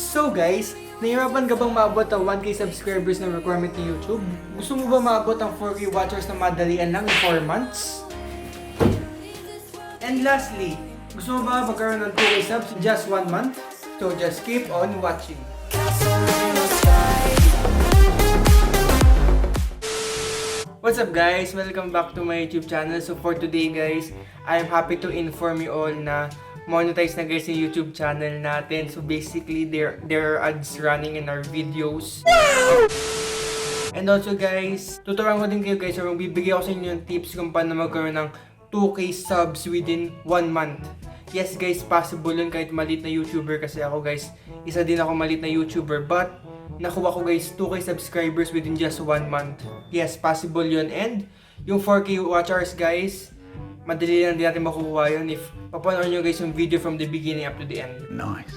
So guys, nahirapan ka bang maabot ang 1K subscribers na requirement ni YouTube? Gusto mo ba maabot ang 4K watchers na madalian lang in 4 months? And lastly, gusto mo ba magkaroon ng 2K subs in just 1 month? So just keep on watching. What's up guys? Welcome back to my YouTube channel. So for today guys, I'm happy to inform you all na monetize na guys yung YouTube channel natin. So basically, there are ads running in our videos. And also guys, tuturuan ko din kayo guys, or bibigyan ko sa inyo yung tips kung paano magkaroon ng 2K subs within 1 month. Yes guys, possible yun kahit maliit na YouTuber, kasi ako guys, isa din ako maliit na YouTuber, but nakuha ko guys 2K subscribers within just 1 month. Yes, possible yun. And yung 4K watch hours guys, madali lang din natin makukuha yun if papanoorin nyo guys yung video from the beginning up to the end. Nice.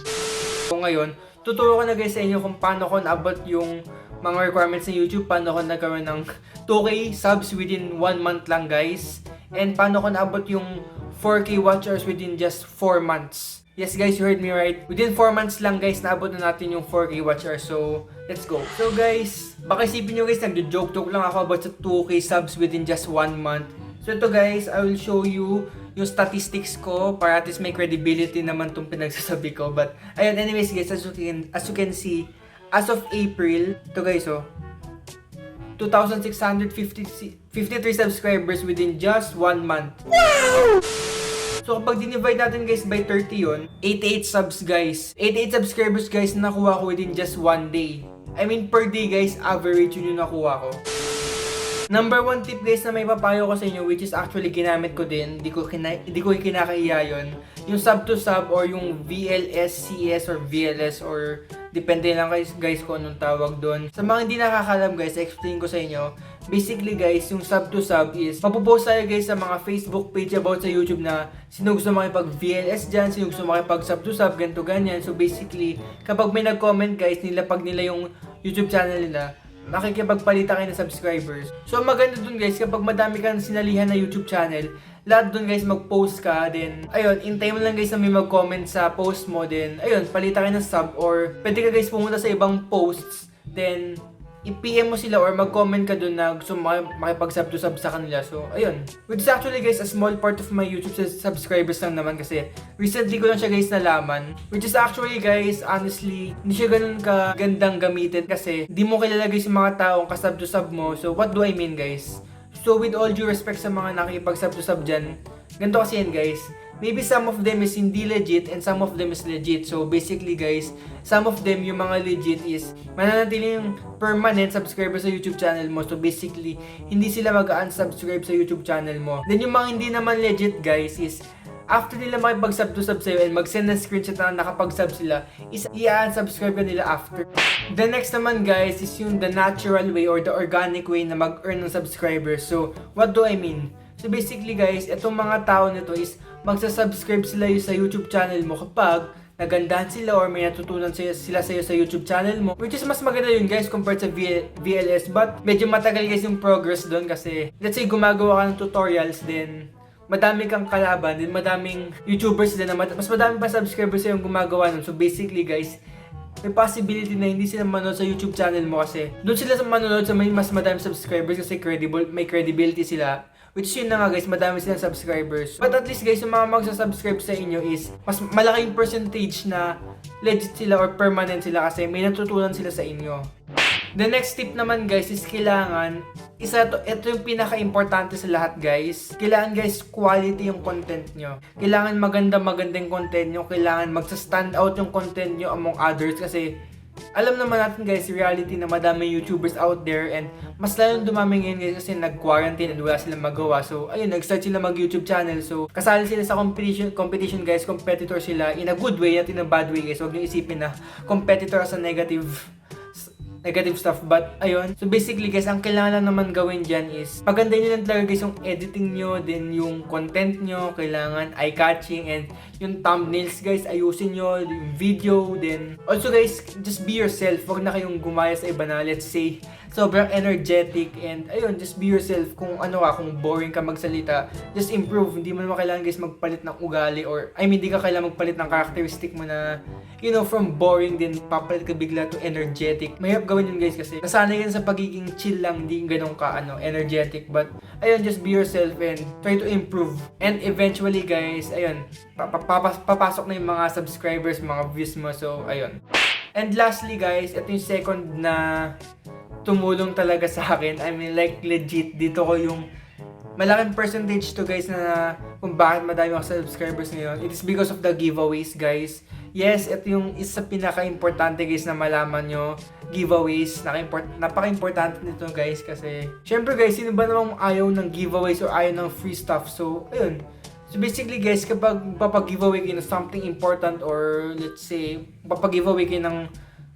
So ngayon, tuturo ko na guys sa inyo kung paano ko naabot yung mga requirements ng YouTube, paano ko nagkaroon ng 2K subs within 1 month lang guys, and paano ko naabot yung 4K watchers within just 4 months. Yes guys, you heard me right. Within 4 months lang guys, naabot na natin yung 4K watchers. So, let's go. So guys, baka isipin nyo guys, nagjo-joke-joke lang ako about sa 2K subs within just 1 month. So ito guys, I will show you yung statistics ko para at least may credibility naman itong pinagsasabi ko. But ayun, anyways guys, as you can see, as of April, ito guys 2,653 subscribers within just 1 month. Wow! So kapag dinivide natin guys by 30 yun, 88 subs guys. 88 subscribers guys na nakuha ko within just 1 day. I mean per day guys, average yun yung nakuha ko. Number 1 tip guys na may papayo ko sa inyo, which is actually ginamit ko din, hindi ko kinakahiya yun, yung sub to sub or yung VLS, CS or VLS or depende lang guys kung anong tawag doon. Sa mga hindi nakakalam guys, explain ko sa inyo. Basically guys, yung sub to sub is mapopost tayo guys sa mga Facebook page about sa YouTube na sino gusto makipag VLS dyan, sino gusto makipag sub to sub, ganito ganyan. So basically, kapag may nag-comment guys, pag nila yung YouTube channel nila, makikipagpalitan kayo ng subscribers. So maganda dun guys, kapag madami kang sinalihan na YouTube channel, lahat dun guys mag-post ka, then ayun, intay mo lang guys na may mag-comment sa post mo, then ayun, palitan kayo ng sub, or pwede ka guys pumunta sa ibang posts, then i-PM mo sila or mag-comment ka dun na gusto makipag-sub to sub sa kanila. So, ayun. Which is actually guys, a small part of my YouTube subscribers lang naman kasi recently ko lang siya guys nalaman. Which is actually guys, honestly, hindi siya ganun kagandang gamitin kasi di mo kilala guys yung mga taong ka-sub to sub mo. So, what do I mean guys? So, with all due respect sa mga nakikipag-sub to sub dyan, ganito kasi yan guys. Maybe some of them is hindi legit and some of them is legit. So basically guys, some of them yung mga legit is mananatili yung permanent subscriber sa YouTube channel mo. So basically, hindi sila mag-unsubscribe sa YouTube channel mo. Then yung mga hindi naman legit guys is after nila makipag-sub to sub sa'yo and mag-send ng screenshot na nakapag-sub sila, is i-unsubscribe ka nila after. The next naman guys is yung the natural way or the organic way na mag-earn ng subscribers. So what do I mean? So basically guys, itong mga tao nito is magsasubscribe sila sa YouTube channel mo kapag nagandahan sila or may natutunan sila sa'yo sa YouTube channel mo. Which is mas maganda yun guys compared sa VLS, but medyo matagal guys yung progress doon kasi let's say gumagawa ka ng tutorials, then madami kang kalaban, then madaming YouTubers din na mas madami pa subscribers yung gumagawa nun. So basically guys, may possibility na hindi sila manood sa YouTube channel mo kasi doon sila manood sa may mas madami subscribers kasi may credibility sila. Which yun na nga guys, madami silang subscribers. But at least guys, yung mga magsasubscribe sa inyo is mas malaking percentage na legit sila or permanent sila kasi may natutunan sila sa inyo. The next tip naman guys is kailangan, ito yung pinaka-importante sa lahat guys. Kailangan guys, quality yung content nyo. Kailangan magandang content nyo. Kailangan magsa-stand out yung content nyo among others kasi alam naman natin guys, reality na madami YouTubers out there and mas lalong dumami ngayon guys kasi nag-quarantine and wala silang magawa. So ayun, nag-start sila mag-YouTube channel. So kasali sila sa competition guys, competitor sila in a good way at in a bad way guys. Huwag nyo isipin na competitor as a negative stuff, but ayun. So basically guys, ang kailangan lang naman gawin dyan is pagandahin nyo lang talaga guys yung editing nyo, then yung content nyo, kailangan eye-catching, and yung thumbnails guys, ayusin nyo, yung video, then also guys, just be yourself. Huwag na kayong gumaya sa iba na let's say sobrang energetic, and ayun, just be yourself. Kung ano ka, kung boring ka magsalita, just improve. Hindi mo naman kailangan guys magpalit ng ugali, or hindi ka kailangan magpalit ng characteristic mo na, from boring din, papalit ka bigla to energetic. Mahirap gawin yun guys kasi nasanay ka sa pagiging chill lang, hindi ganun ka energetic. But ayun, just be yourself and try to improve. And eventually guys, ayun, papasok na yung mga subscribers, mga views mo. So ayun. And lastly guys, ito yung second na tumulong talaga sa akin. I mean like legit, dito ko yung malaking percentage to guys na kung bakit madami ako subscribers ngayon. It is because of the giveaways guys. Yes, ito yung isa pinaka-importante guys na malaman nyo. Giveaways, napaka-importante nito guys kasi syempre guys, sino ba namang ayaw ng giveaways or ayaw ng free stuff? So, ayun. So basically guys, kapag papag-giveaway kayo ng something important, or let's say, papag-giveaway kayo ng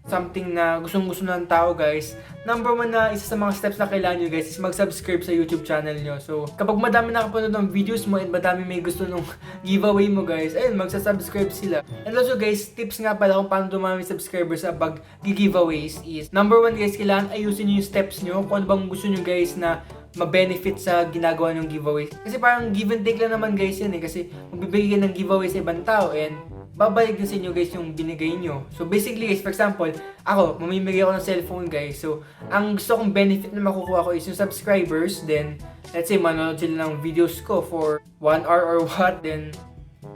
something na gustong-gusto ng tao guys, number one na isa sa mga steps na kailangan nyo guys is mag-subscribe sa YouTube channel nyo. So kapag madami nakapanood ng videos mo and madami may gusto nung giveaway mo guys, ayun, magsa-subscribe sila. And also guys, tips nga pala kung paano dumami subscribers sa pag-giveaways is, number one guys, kailangan ayusin nyo yung steps nyo kung ano bang gusto nyo guys na ma-benefit sa ginagawa ng giveaway. Kasi parang give and take lang naman guys yan kasi magbibigay ka ng giveaway sa ibang tao and babalik din sa inyo guys yung binigay nyo. So basically guys, for example, ako, mamimigay ako ng cellphone guys. So, ang gusto kong benefit na makukuha ko is yung subscribers. Then, let's say, manonood sila ng videos ko for 1 hour or what. Then,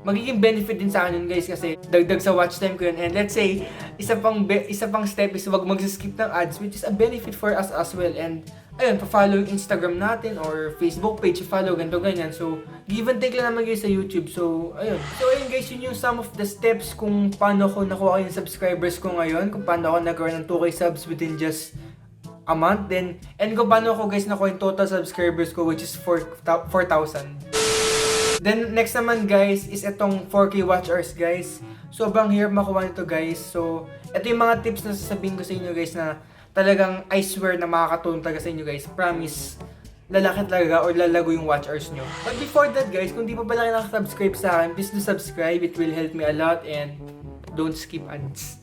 magiging benefit din sa akin yun guys kasi dagdag sa watch time ko yun. And let's say, isa pang step is wag mag-skip ng ads, which is a benefit for us as well. And ayun, pa-follow yung Instagram natin or Facebook page, follow, ganito, ganyan. So, give and take lang naman guys sa YouTube. So, ayun. So, ayun guys, yun yung some of the steps kung paano ko nakuha yung subscribers ko ngayon, kung paano ako nag-earn ng 2K subs within just a month. Then, and kung paano ko guys nakuha yung total subscribers ko, which is 4,000. Then, next naman guys, is itong 4K watch hours guys. Sobrang hirap makuha nito guys. So, ito yung mga tips na sasabihin ko sa inyo guys na talagang I swear na makakatulong talaga sa inyo guys. Promise, lalaki talaga or lalago yung watch hours nyo. But before that guys, kung di pa pala kayo nakasubscribe sa akin, please do subscribe. It will help me a lot and don't skip ads.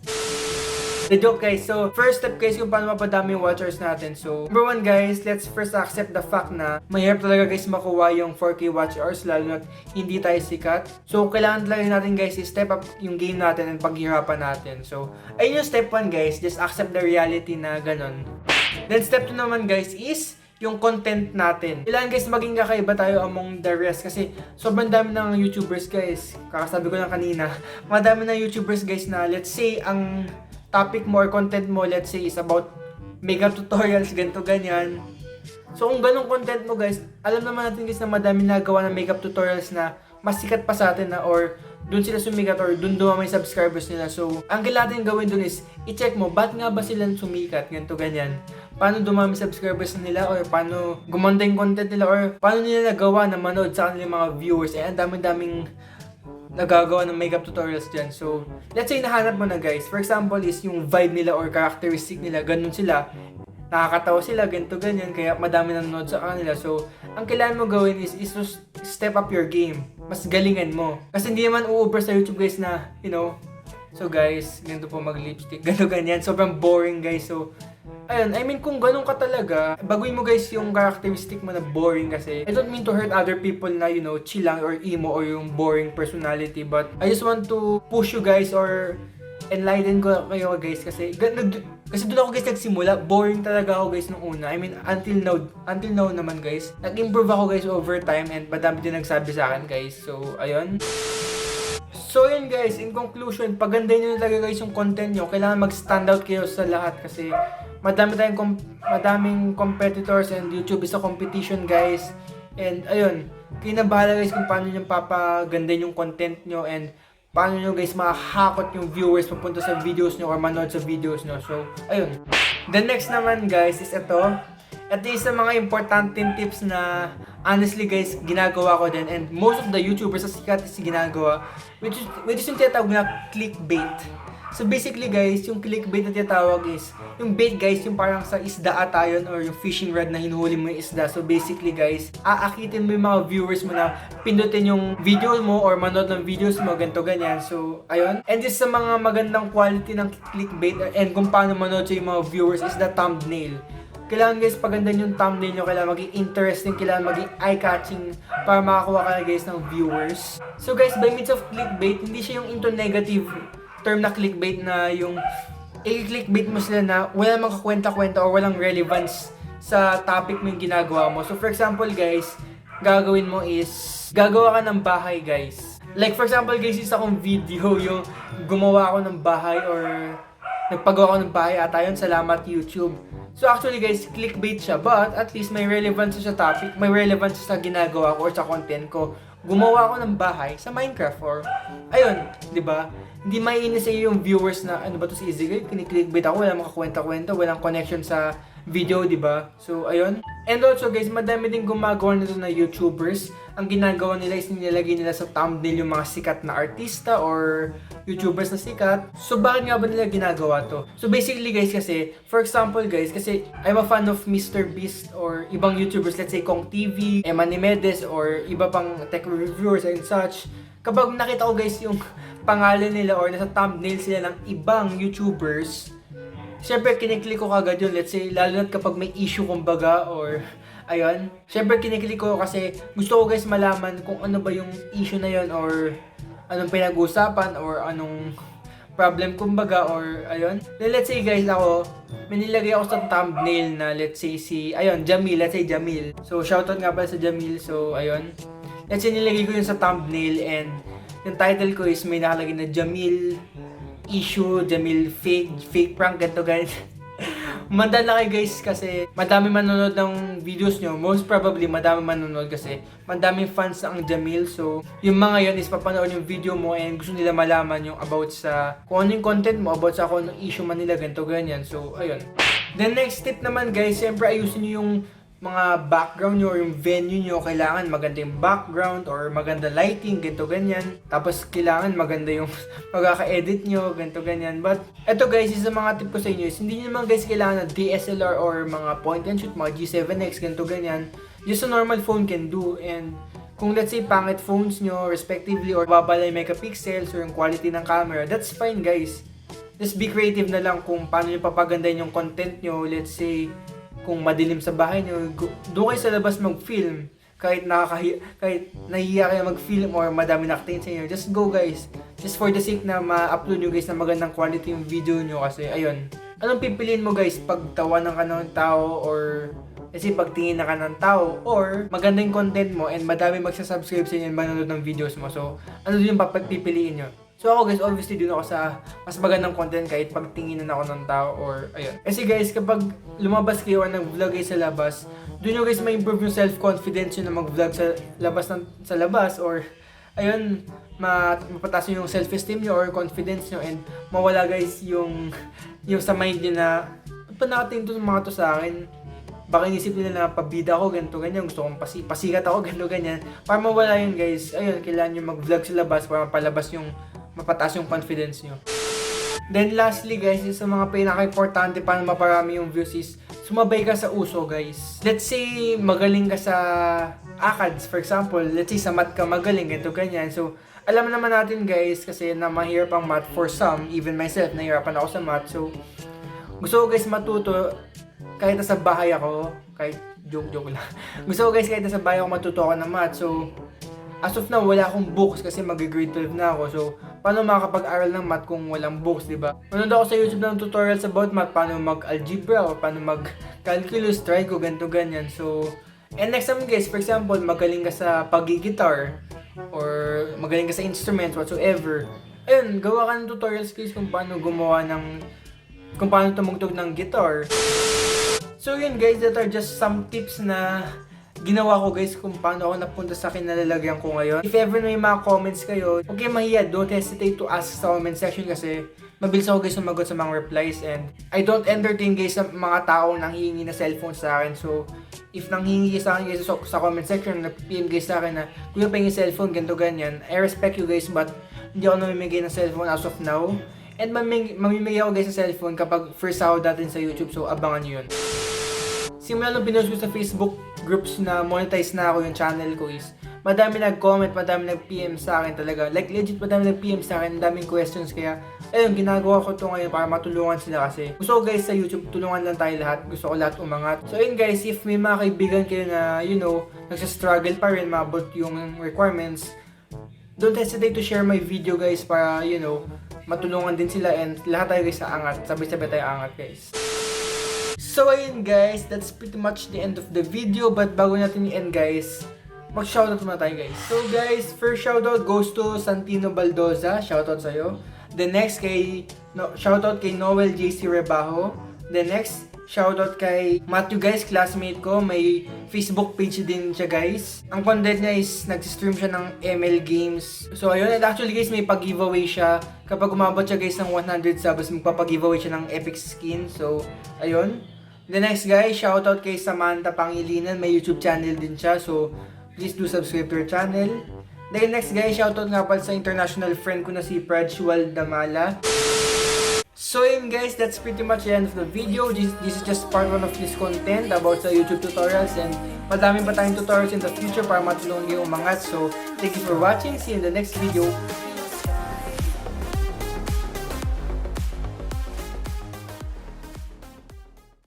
The joke guys. So, first step guys kung paano mapadami yung watch hours natin. So, number one guys, let's first accept the fact na mahirap talaga guys makuha yung 4K watch hours lalo na hindi tayo sikat. So, kailangan talaga natin guys i-step up yung game natin and paghirapan natin. So, ayun yung step 1 guys, just accept the reality na ganun. Then, step 2 naman guys is yung content natin. Kailangan guys maging kakaiba tayo among the rest kasi sobrang dami ng YouTubers guys. Kakasabi ko lang kanina, madami ng YouTubers guys na let's say ang topic mo or content mo, let's say, is about makeup tutorials, ganito, ganyan. So, kung ganong content mo, guys, alam naman natin, guys, na madami nagawa ng makeup tutorials na mas sikat pa sa atin na or dun sila sumikat or dun dumamay subscribers nila. So, ang kailangan natin gawin dun is, i-check mo, ba't nga ba sila sumikat, ganito, ganyan. Paano dumami subscribers nila or paano gumanda yung content nila or paano nila nagawa na manood sa kanilang mga viewers. Eh, ang daming nagagawa ng makeup tutorials dyan. So, let's say nahanap mo na guys. For example is yung vibe nila or characteristic nila. Ganun sila. Nakakatawa sila, ganito, ganyan. Kaya madami nanonood sa kanila. So, ang kailangan mo gawin is to step up your game. Mas galingan mo. Kasi hindi naman uuber sa YouTube guys na, So guys, ganito po mag-lipstick. Ganito, ganyan. Sobrang boring guys. So, ayun, I mean kung ganun ka talaga, baguhin mo guys yung characteristic mo na boring kasi I don't mean to hurt other people na chill lang or emo or yung boring personality, but I just want to push you guys or enlighten ko kayo guys kasi doon ako guys nagsimula, boring talaga ako guys nung una. I mean until now naman guys, nag-improve ako guys over time and madami din nagsabi sa akin guys. So ayun. So yun guys, in conclusion, pagandahin nyo talaga guys yung content nyo. Kailangan mag-stand out kayo sa lahat kasi madaming competitors and YouTube is a competition guys. And ayun, kayo na bahala guys kung paano nyo papagandahin yung content nyo and paano nyo guys makahakot yung viewers papunta sa videos nyo or manood sa videos nyo. So ayun. The next naman guys is ito. Ito is sa mga importanteng tips na honestly guys, ginagawa ko din and most of the YouTubers sa sikat is ginagawa, which is yung tinatawag na clickbait. So basically guys, yung clickbait na tinatawag is, yung bait guys, yung parang sa isda ata yun or yung fishing rod na hinuhuli mo yung isda. So basically guys, aakitin mo yung mga viewers mo na pindutin yung video mo or manood ng videos mo, ganito ganyan. So ayun. And this sa mga magandang quality ng clickbait and kung paano manood sa yung mga viewers is the thumbnail. kailangan guys pagandahin yung thumbnail nyo, kailangan maging interesting, kailangan maging eye-catching para makakuha ka guys ng viewers. So guys, by means of clickbait, hindi siya yung into negative term na clickbait na yung i-clickbait mo sila na wala namang kakwenta-kwenta o walang relevance sa topic mo yung ginagawa mo. So for example guys, gagawin mo is, gagawa ka ng bahay guys. Like for example guys, isa akong video yung gumawa ako ng bahay or nagpagawa ko ng bahay ata yun, salamat YouTube. So actually guys, clickbait siya, but at least may relevance sa topic, may relevance sa ginagawa ko or sa content ko. Gumawa ako ng bahay sa Minecraft or ayun, 'di ba? Hindi maiinis sa yung viewers na ano ba to si Easy Guy, kini-clickbait ako, walang makakwenta-kwenta, walang connection sa video, 'di ba? So ayun. And also guys, madami din gumagawa nito na YouTubers. Ang ginagawa nila is nilagay nila sa thumbnail yung mga sikat na artista or YouTubers na sikat. So bakit nga ba nila ginagawa to? So basically guys kasi, for example guys, kasi I'm a fan of Mr. Beast or ibang YouTubers, let's say Kong TV, Emanimedes or iba pang tech reviewers and such. Kapag nakita ko guys yung pangalan nila or nasa thumbnail sila ng ibang YouTubers, syempre kiniklik ko kagad yun, let's say, lalo na kapag may issue kumbaga or ayun. Syempre kiniklik ko kasi gusto ko guys malaman kung ano ba yung issue na yun or anong pinag-uusapan or anong problem kumbaga or ayun. Then let's say guys ako, may nilagay ako sa thumbnail na let's say si, ayun, Jamil, let's say Jamil. So shoutout nga pala sa Jamil, so ayun. Let's say nilagay ko yun sa thumbnail and yung title ko is may nakalagay na Jamil issue, Jamil fake prank, ganito guys. Mandala kayo guys kasi madami manonood ng videos nyo. Most probably madami manonood kasi madaming fans ang Jamil. So yung mga yon is papanood yung video mo and gusto nila malaman yung about sa kung ano yung content mo, about sa kung anong issue man nila, ganito ganyan. So ayun. Then next tip naman guys, siyempre ayusin nyo yung mga background nyo or yung venue nyo. Kailangan maganda yung background or maganda lighting, ganito ganyan. Tapos kailangan maganda yung pagkaka-edit nyo, ganito ganyan. But eto guys, isa mga tip ko sa inyo is hindi nyo naman guys kailangan na DSLR or mga point and shoot, mga G7X, ganito ganyan. Just a normal phone can do. And kung let's say pangit phones nyo respectively or babala yung megapixels or yung quality ng camera, that's fine guys. Just be creative na lang kung paano nyo papagandahin yung content nyo. Let's say kung madilim sa bahay nyo, doon kayo sa labas mag-film. Kahit nahihiya kayo mag-film or madami nakatingin sa inyo, just go guys. Just for the sake na ma-upload nyo guys na magandang quality yung video nyo kasi ayun. Anong pipiliin mo guys? Pagtawanan ka ng tao or kasi pagtingin na ka ng tao or maganda yung content mo and madami magsasubscribe sa inyo and manonood ng videos mo. So ano din yung pipiliin nyo? So ako guys, obviously dun ako sa mas magandang content kahit pagtinginan ako ng tao or ayun. Kasi guys, kapag lumabas kayo or nag-vlog kayo sa labas, dun nyo guys ma-improve yung self-confidence nyo na mag-vlog sa labas or ayun, mapataas yung self-esteem nyo or confidence nyo and mawala guys yung sa mind nyo na pa nakatingin to mga to sa akin. Baka inisip nila na pabida ako, ganito ganyan, gusto kong pasikat ako, ganito ganyan. Para mawala yun guys, ayun, kailangan nyo mag-vlog sa labas para mapalabas yung mapataas yung confidence nyo. Then lastly guys, sa mga pinaka-importante para maparami yung views is sumabay ka sa uso guys. Let's say magaling ka sa ACADS for example, let's say sa math ka magaling, ganito ganyan. So alam naman natin guys kasi na mahirap ang math for some, even myself nahirapan ako sa math. So gusto ko guys matuto kahit nasa bahay ako, kahit joke lang. Gusto ko guys kahit nasa bahay ako matuto ako ng math. So as of now, wala akong books kasi mag-grade 12 na ako. So, paano makakapag-aral ng math kung walang books, di ba? Manood ako sa YouTube ng tutorials about math, paano mag-algebra o paano mag-calculus, try ko, ganito, ganyan. So, and next time guys, for example, magaling ka sa pag-guitar or magaling ka sa instruments, whatsoever. Ayun, gawa ka ng tutorials guys kung paano kung paano tumugtog ng guitar. So, yun guys, that are just some tips na ginawa ko guys kung paano ako napunta sa kinalalagyan ko ngayon. If ever may mga comments kayo, okay mahiya, don't hesitate to ask sa comment section kasi mabilis ako guys sumagot sa mga replies and I don't entertain guys sa mga taong nanghihingi na cellphone sa akin. So if nanghihingi sa akin guys sa comment section, nag-PM guys sa akin na kuya pa yung cellphone, ganito ganyan, I respect you guys but hindi ako namimigay ng cellphone as of now. And mamimigay ako guys sa cellphone kapag first sahod natin sa YouTube, so abangan nyo yun. Simula nung pinost ko sa Facebook groups na monetize na ako yung channel ko is madami nag-comment, madami nag-PM sa akin talaga. Like legit madami nag-PM sa akin, daming questions kaya ayun, ginagawa ko to ngayon para matulungan sila kasi gusto ko guys sa YouTube, tulungan lang tayo lahat. Gusto ko lahat umangat. So ayun guys, if may mga kaibigan kayo na, you know, nagsa-struggle pa rin mabot yung requirements, don't hesitate to share my video guys para, you know, matulungan din sila and lahat tayo guys sa angat. Sabay-sabay tayo angat guys. So ayun guys, that's pretty much the end of the video. But bago natin i-end guys, mag-shoutout muna tayo guys. So guys, first shoutout goes to Santino Baldoza. Shoutout sa'yo. The next shoutout kay Noel JC Rebajo. The next, shoutout kay Matthew guys, classmate ko. May Facebook page din siya guys. Ang content niya is nag-stream siya ng ML games. So ayun, and actually guys, may pag-giveaway siya. Kapag umabot siya guys ng 100 subs, magpapag-giveaway siya ng epic skin. So ayun. The next guys, shoutout kay Samantha Pangilinan. May YouTube channel din siya. So please do subscribe to her channel. Then next guys, shoutout nga pala sa international friend ko na si Prajwal Damala. So yun guys, that's pretty much the end of the video. This is just part 1 of this content about sa YouTube tutorials and madami pa tayong tutorials in the future para matulungan yung umangat. So thank you for watching. See you in the next video.